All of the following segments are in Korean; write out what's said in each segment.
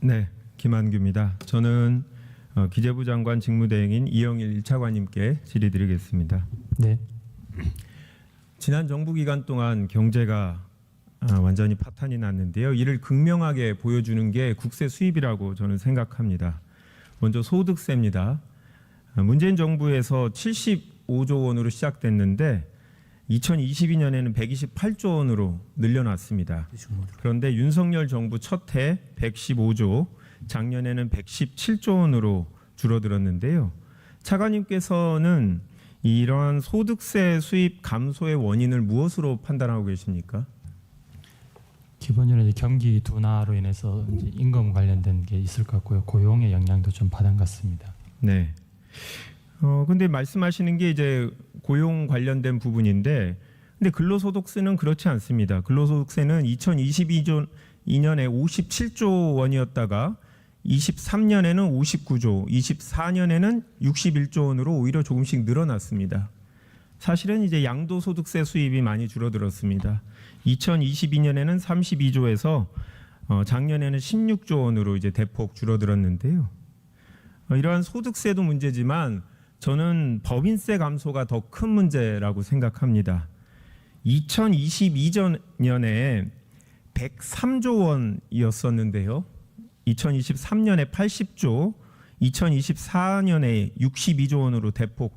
네, 김한규입니다. 저는 기재부 장관 직무대행인 이영일 1차관님께 질의드리겠습니다. 네. 지난 정부 기간 동안 경제가 완전히 파탄이 났는데요. 이를 극명하게 보여주는 게 국세 수입이라고 저는 생각합니다. 먼저 소득세입니다. 문재인 정부에서 75조 원으로 시작됐는데 2022년에는 128조 원으로 늘려놨습니다. 그런데 윤석열 정부 첫 해 115조, 작년에는 117조 원으로 줄어들었는데요. 차관님께서는 이러한 소득세 수입 감소의 원인을 무엇으로 판단하고 계십니까? 기본적으로 경기 둔화로 인해서 이제 임금 관련된 게 있을 것 같고요. 고용의 영향도 좀 받은 것 같습니다. 네. 근데 말씀하시는 게 이제 고용 관련된 부분인데, 근데 근로소득세는 그렇지 않습니다. 근로소득세는 2022년에 57조 원이었다가 23년에는 59조, 24년에는 61조 원으로 오히려 조금씩 늘어났습니다. 사실은 이제 양도소득세 수입이 많이 줄어들었습니다. 2022년에는 32조에서 작년에는 16조 원으로 이제 대폭 줄어들었는데요. 이러한 소득세도 문제지만 저는 법인세 감소가 더 큰 문제라고 생각합니다. 2022년에 103조 원이었었는데요. 2023년에 80조, 2024년에 62조 원으로 대폭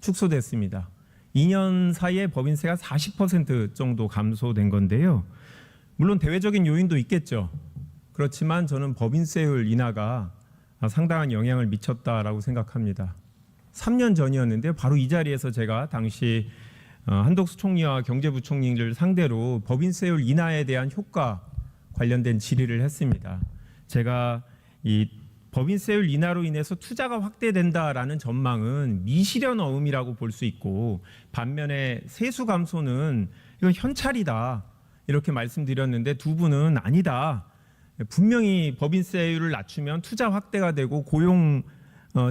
축소됐습니다. 2년 사이에 법인세가 40% 정도 감소된 건데요. 물론 대외적인 요인도 있겠죠. 그렇지만 저는 법인세율 인하가 상당한 영향을 미쳤다라고 생각합니다. 3년 전이었는데 바로 이 자리에서 제가 당시 한덕수 총리와 경제부총리를 상대로 법인세율 인하에 대한 효과 관련된 질의를 했습니다. 제가 이 법인세율 인하로 인해서 투자가 확대된다라는 전망은 미실현어음이라고 볼 수 있고, 반면에 세수 감소는 이건 현찰이다 이렇게 말씀드렸는데 두 분은 아니다. 분명히 법인세율을 낮추면 투자 확대가 되고 고용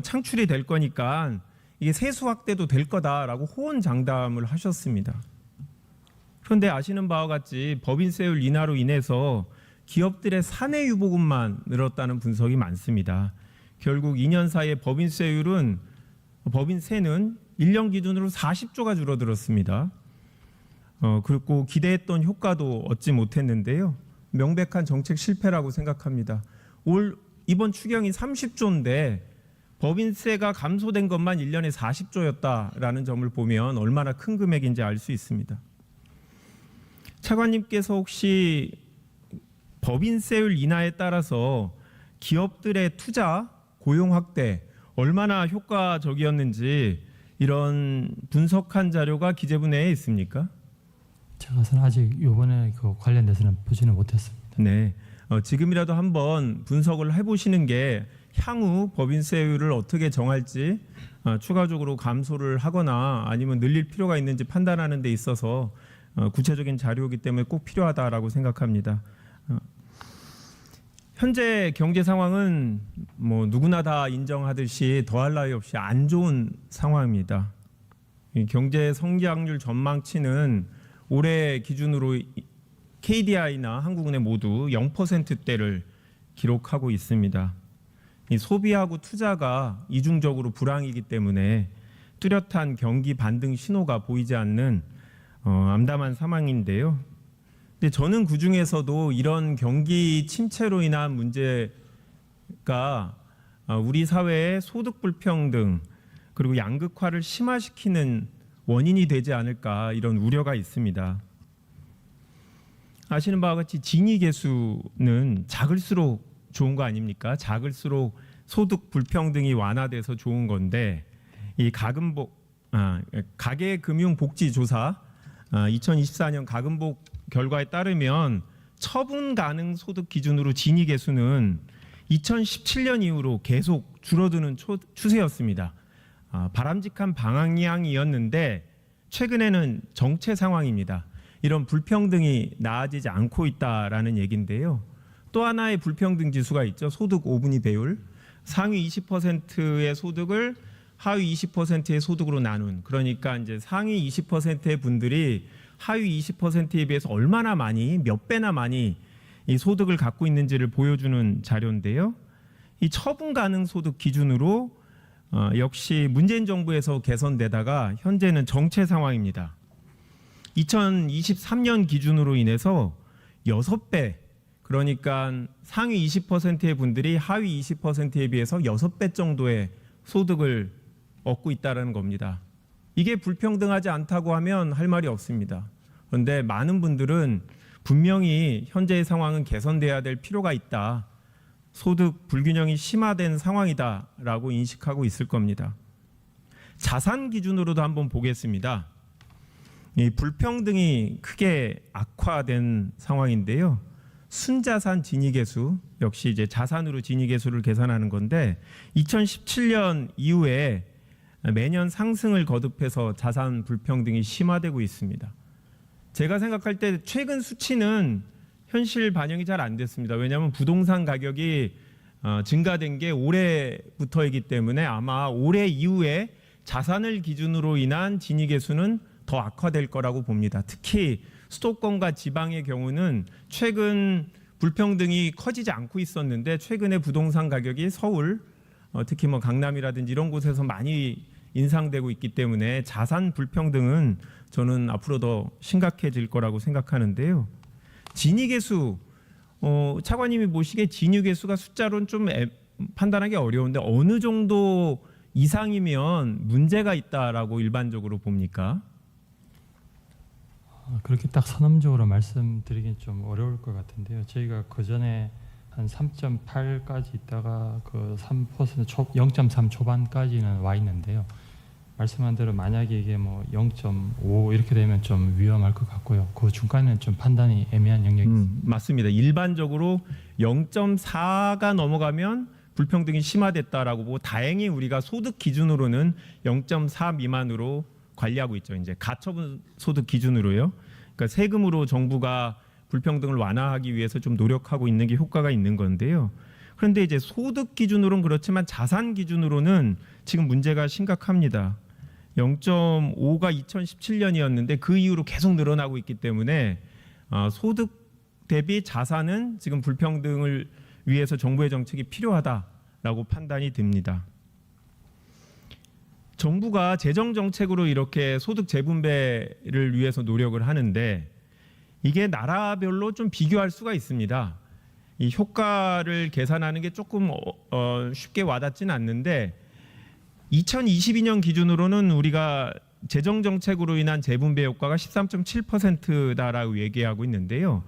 창출이 될 거니까 이게 세수 확대도 될 거다라고 호언장담을 하셨습니다. 그런데 아시는 바와 같이 법인세율 인하로 인해서 기업들의 사내 유보금만 늘었다는 분석이 많습니다. 결국 2년 사이에 법인세는 1년 기준으로 40조가 줄어들었습니다. 그리고 기대했던 효과도 얻지 못했는데요. 명백한 정책 실패라고 생각합니다. 이번 추경이 30조인데 법인세가 감소된 것만 1년에 40조였다라는 점을 보면 얼마나 큰 금액인지 알 수 있습니다. 차관님께서 혹시 법인세율 인하에 따라서 기업들의 투자, 고용 확대 얼마나 효과적이었는지 이런 분석한 자료가 기재부 내에 있습니까? 제가 아직 이번에 그 관련돼서는 보지는 못했습니다. 네, 지금이라도 한번 분석을 해보시는 게 향후 법인세율을 어떻게 정할지 추가적으로 감소를 하거나 아니면 늘릴 필요가 있는지 판단하는 데 있어서 구체적인 자료이기 때문에 꼭 필요하다라고 생각합니다. 현재 경제 상황은 뭐 누구나 다 인정하듯이 더할 나위 없이 안 좋은 상황입니다. 경제 성장률 전망치는 올해 기준으로 KDI나 한국은행 모두 0%대를 기록하고 있습니다. 이 소비하고 투자가 이중적으로 불황이기 때문에 뚜렷한 경기 반등 신호가 보이지 않는 암담한 상황인데요. 근데 저는 그 중에서도 이런 경기 침체로 인한 문제가 우리 사회의 소득 불평등 그리고 양극화를 심화시키는 원인이 되지 않을까 이런 우려가 있습니다. 아시는 바와 같이 진위 계수는 작을수록 좋은 거 아닙니까? 작을수록 소득 불평등이 완화돼서 좋은 건데 이 가계금융복지조사 2024년 가금복 결과에 따르면 처분 가능 소득 기준으로 진위 계수는 2017년 이후로 계속 줄어드는 추세였습니다. 바람직한 방향이었는데 최근에는 정체 상황입니다. 이런 불평등이 나아지지 않고 있다라는 얘기인데요. 또 하나의 불평등 지수가 있죠. 소득 5분위 배율. 상위 20%의 소득을 하위 20%의 소득으로 나눈, 그러니까 이제 상위 20%의 분들이 하위 20%에 비해서 얼마나 많이, 몇 배나 많이 이 소득을 갖고 있는지를 보여주는 자료인데요. 이 처분 가능 소득 기준으로 역시 문재인 정부에서 개선되다가 현재는 정체 상황입니다. 2023년 기준으로 인해서 6배, 그러니까 상위 20%의 분들이 하위 20%에 비해서 6배 정도의 소득을 얻고 있다는 겁니다. 이게 불평등하지 않다고 하면 할 말이 없습니다. 그런데 많은 분들은 분명히 현재의 상황은 개선돼야 될 필요가 있다. 소득 불균형이 심화된 상황이다라고 인식하고 있을 겁니다. 자산 기준으로도 한번 보겠습니다. 이 불평등이 크게 악화된 상황인데요. 순자산 진위계수, 역시 이제 자산으로 진위계수를 계산하는 건데 2017년 이후에 매년 상승을 거듭해서 자산 불평등이 심화되고 있습니다. 제가 생각할 때 최근 수치는 현실 반영이 잘 안 됐습니다. 왜냐하면 부동산 가격이 증가된 게 올해부터이기 때문에 아마 올해 이후에 자산을 기준으로 인한 진위계수는 더 악화될 거라고 봅니다. 특히 수도권과 지방의 경우는 최근 불평등이 커지지 않고 있었는데 최근에 부동산 가격이 서울, 특히 뭐 강남이라든지 이런 곳에서 많이 인상되고 있기 때문에 자산 불평등은 저는 앞으로 더 심각해질 거라고 생각하는데요. 진위계수, 차관님이 보시기에 진위계수가 숫자로는 좀 판단하기 어려운데 어느 정도 이상이면 문제가 있다라고 일반적으로 봅니까? 그렇게 딱 선언적으로 말씀드리긴 좀 어려울 것 같은데요. 저희가 그 전에 한 3.8까지 있다가 그 3% 0.3 초반까지는 와 있는데요. 말씀한 대로 만약에 이게 뭐 0.5 이렇게 되면 좀 위험할 것 같고요. 그 중간에는 좀 판단이 애매한 영역이 있습니다. 맞습니다. 일반적으로 0.4가 넘어가면 불평등이 심화됐다라고 보고 다행히 우리가 소득 기준으로는 0.4 미만으로 관리하고 있죠. 이제 가처분 소득 기준으로요. 그러니까 세금으로 정부가 불평등을 완화하기 위해서 좀 노력하고 있는 게 효과가 있는 건데요. 그런데 이제 소득 기준으로는 그렇지만 자산 기준으로는 지금 문제가 심각합니다. 0.5가 2017년이었는데 그 이후로 계속 늘어나고 있기 때문에 소득 대비 자산은 지금 불평등을 위해서 정부의 정책이 필요하다라고 판단이 듭니다. 정부가 재정 정책으로 이렇게 소득 재분배를 위해서 노력을 하는데 이게 나라별로 좀 비교할 수가 있습니다. 이 효과를 계산하는 게 조금 쉽게 와닿지는 않는데 2022년 기준으로는 우리가 재정 정책으로 인한 재분배 효과가 13.7%다라고 얘기하고 있는데요.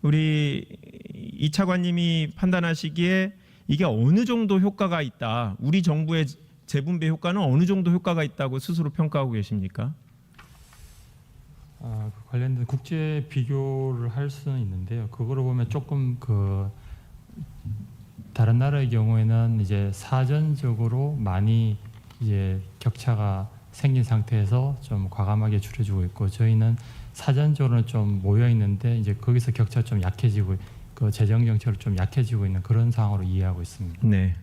우리 이 차관님이 판단하시기에 이게 어느 정도 효과가 있다. 우리 정부의 재분배 효과는 어느 정도 효과가 있다고 스스로 평가하고 계십니까? 그 관련된 국제 비교를 할 수는 있는데요. 그거로 보면 조금 그 다른 나라의 경우에는 이제 사전적으로 많이 이제 격차가 생긴 상태에서 좀 과감하게 줄여주고 있고 저희는 사전적으로는 좀 모여 있는데 이제 거기서 격차가 좀 약해지고 그 재정 정책으로 좀 약해지고 있는 그런 상황으로 이해하고 있습니다. 네.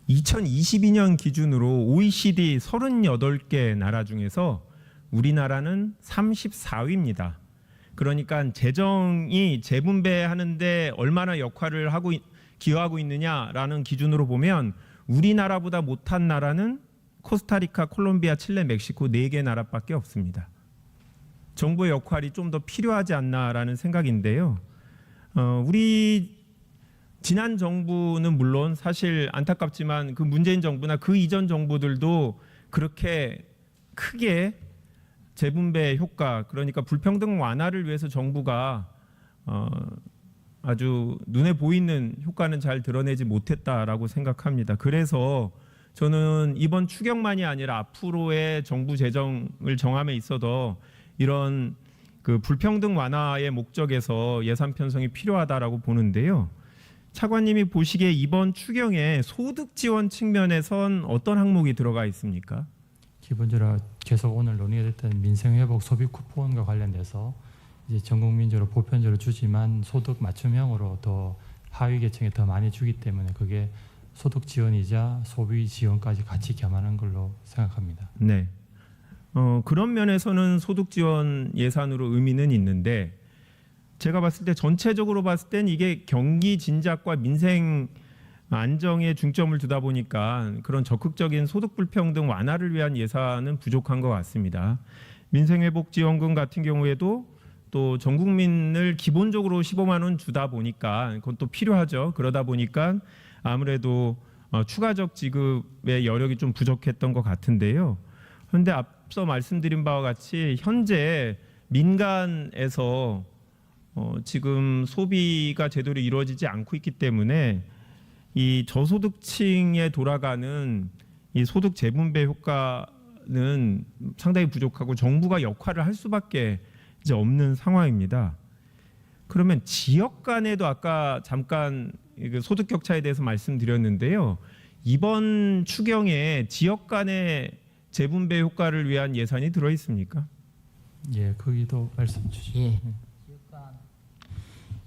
2022년 기준으로 OECD 38개 나라 중에서 우리나라는 34위입니다. 그러니까 재정이 재분배하는데 얼마나 역할을 하고 기여하고 있느냐라는 기준으로 보면 우리나라보다 못한 나라는 코스타리카, 콜롬비아, 칠레, 멕시코 4개 나라밖에 없습니다. 정부의 역할이 좀 더 필요하지 않나라는 생각인데요. 우리 지난 정부는 물론 사실 안타깝지만 그 문재인 정부나 그 이전 정부들도 그렇게 크게 재분배 효과, 그러니까 불평등 완화를 위해서 정부가 아주 눈에 보이는 효과는 잘 드러내지 못했다라고 생각합니다. 그래서 저는 이번 추경만이 아니라 앞으로의 정부 재정을 정함에 있어도 이런 그 불평등 완화의 목적에서 예산 편성이 필요하다라고 보는데요. 차관님이 보시기에 이번 추경에 소득 지원 측면에선 어떤 항목이 들어가 있습니까? 기본적으로 계속 오늘 논의가 됐던 민생회복 소비 쿠폰과 관련돼서 이제 전 국민적으로 보편적으로 주지만 소득 맞춤형으로 더 하위 계층에 더 많이 주기 때문에 그게 소득 지원이자 소비 지원까지 같이 겸하는 걸로 생각합니다. 네. 그런 면에서는 소득 지원 예산으로 의미는 있는데 제가 봤을 때 전체적으로 봤을 땐 이게 경기 진작과 민생 안정에 중점을 두다 보니까 그런 적극적인 소득 불평등 완화를 위한 예산은 부족한 것 같습니다. 민생회복지원금 같은 경우에도 또 전 국민을 기본적으로 15만 원 주다 보니까 그건 또 필요하죠. 그러다 보니까 아무래도 추가적 지급의 여력이 좀 부족했던 것 같은데요. 그런데 앞서 말씀드린 바와 같이 현재 민간에서 지금 소비가 제대로 이루어지지 않고 있기 때문에 이 저소득층에 돌아가는 이 소득 재분배 효과는 상당히 부족하고 정부가 역할을 할 수밖에 이제 없는 상황입니다. 그러면 지역 간에도 아까 잠깐 소득 격차에 대해서 말씀드렸는데요. 이번 추경에 지역 간의 재분배 효과를 위한 예산이 들어 있습니까? 예, 거기도 말씀 주시죠. 예.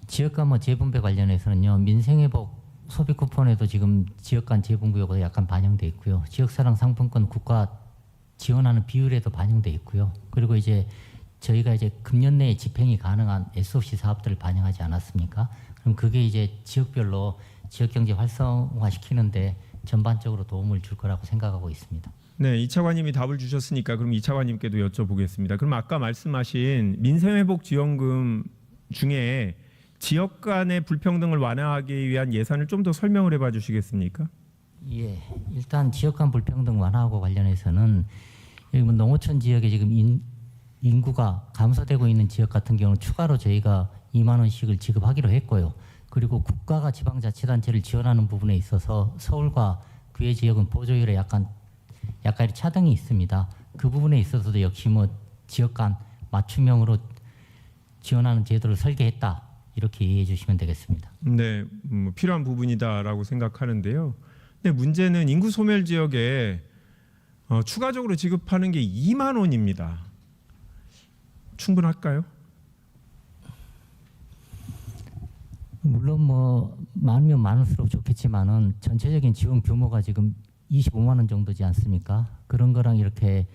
지역간 뭐 재분배 관련해서는요. 민생회복 소비 쿠폰에도 지금 지역 간 재분배 효과가 약간 반영돼 있고요. 지역사랑 상품권 국가 지원하는 비율에도 반영돼 있고요. 그리고 이제 저희가 이제 금년 내에 집행이 가능한 SOC 사업들을 반영하지 않았습니까? 그럼 그게 이제 지역별로 지역 경제 활성화 시키는데 전반적으로 도움을 줄 거라고 생각하고 있습니다. 네, 이차관님이 답을 주셨으니까 그럼 이차관님께도 여쭤보겠습니다. 그럼 아까 말씀하신 민생회복지원금 중에 지역 간의 불평등을 완화하기 위한 예산을 좀 더 설명을 해봐 주시겠습니까? 예, 일단 지역 간 불평등 완화하고 관련해서는 여기 뭐 농어촌 지역에 지금 인구가 감소되고 있는 지역 같은 경우는 추가로 저희가 2만 원씩을 지급하기로 했고요. 그리고 국가가 지방자치단체를 지원하는 부분에 있어서 서울과 그외 지역은 보조율에 약간 차등이 있습니다. 그 부분에 있어서도 역시 뭐 지역 간 맞춤형으로 지원하는 제도를 설계했다. 이렇게 이해해 주시면 되겠습니다. 네, 필요한 부분이다라고 생각하는데요. 근데 문제는 인구 소멸 지역에 추가적으로 지급하는 게 2만 원입니다. 충분할까요? 물론 뭐 많으면 많을수록 좋겠지만은 전체적인 지원 규모가 지금 25만 원 정도지 않습니까? 그런 거랑 이렇게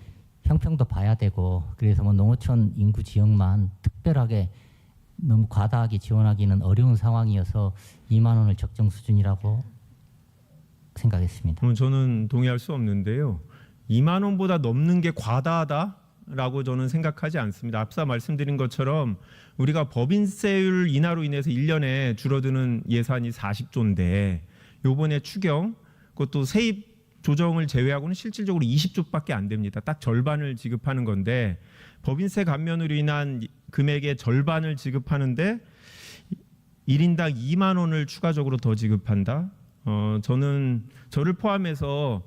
형평도 봐야 되고 그래서 뭐 농어촌 인구 지역만 특별하게 너무 과다하게 지원하기는 어려운 상황이어서 2만 원을 적정 수준이라고 생각했습니다. 저는 동의할 수 없는데요. 2만 원보다 넘는 게 과다하다라고 저는 생각하지 않습니다. 앞서 말씀드린 것처럼 우리가 법인세율 인하로 인해서 1년에 줄어드는 예산이 40조인데 요번에 추경 그것도 세입 조정을 제외하고는 실질적으로 20조밖에 안 됩니다. 딱 절반을 지급하는 건데 법인세 감면으로 인한 금액의 절반을 지급하는데 1인당 2만 원을 추가적으로 더 지급한다. 저를 포함해서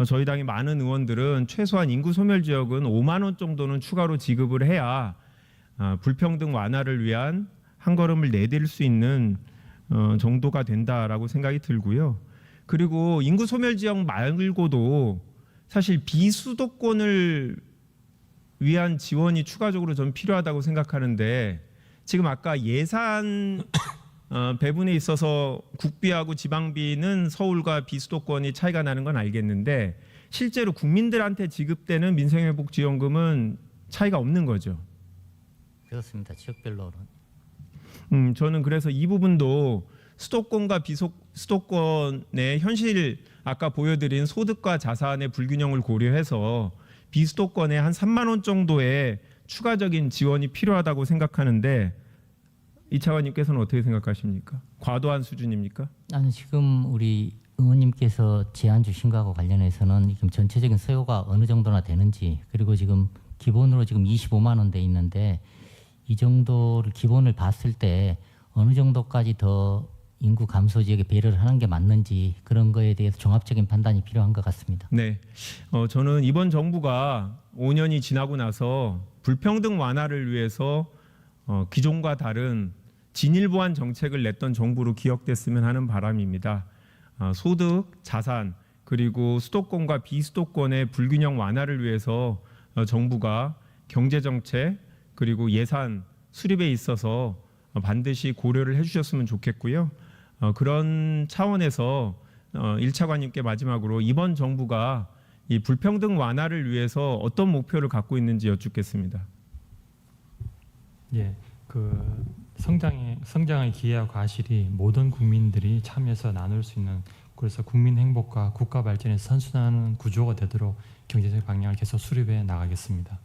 저희 당의 많은 의원들은 최소한 인구 소멸 지역은 5만 원 정도는 추가로 지급을 해야 불평등 완화를 위한 한 걸음을 내딜 수 있는 정도가 된다라고 생각이 들고요. 그리고 인구 소멸 지역 말고도 사실 비수도권을 위한 지원이 추가적으로 좀 필요하다고 생각하는데 지금 아까 예산 배분에 있어서 국비하고 지방비는 서울과 비수도권이 차이가 나는 건 알겠는데 실제로 국민들한테 지급되는 민생회복지원금은 차이가 없는 거죠. 그렇습니다. 지역별로는. 저는 그래서 이 부분도 수도권과 비수도권의 현실 아까 보여드린 소득과 자산의 불균형을 고려해서 비수도권에 한 3만 원 정도의 추가적인 지원이 필요하다고 생각하는데 이차관님께서는 어떻게 생각하십니까? 과도한 수준입니까? 아니 지금 우리 의원님께서 제안 주신 거하고 관련해서는 지금 전체적인 수요가 어느 정도나 되는지 그리고 지금 기본으로 지금 25만 원 돼 있는데 이 정도를 기본을 봤을 때 어느 정도까지 더 인구 감소 지역에 배려를 하는 게 맞는지 그런 거에 대해서 종합적인 판단이 필요한 것 같습니다. 네, 저는 이번 정부가 5년이 지나고 나서 불평등 완화를 위해서 기존과 다른 진일보한 정책을 냈던 정부로 기억됐으면 하는 바람입니다. 소득, 자산 그리고 수도권과 비수도권의 불균형 완화를 위해서 정부가 경제 정책 그리고 예산 수립에 있어서 반드시 고려를 해주셨으면 좋겠고요. 그런 차원에서 1차관님께 마지막으로 이번 정부가 이 불평등 완화를 위해서 어떤 목표를 갖고 있는지 여쭙겠습니다. 예, 그 성장의 기회와 과실이 모든 국민들이 참여해서 나눌 수 있는, 그래서 국민 행복과 국가 발전에 선순환하는 구조가 되도록 경제적 방향을 계속 수립해 나가겠습니다.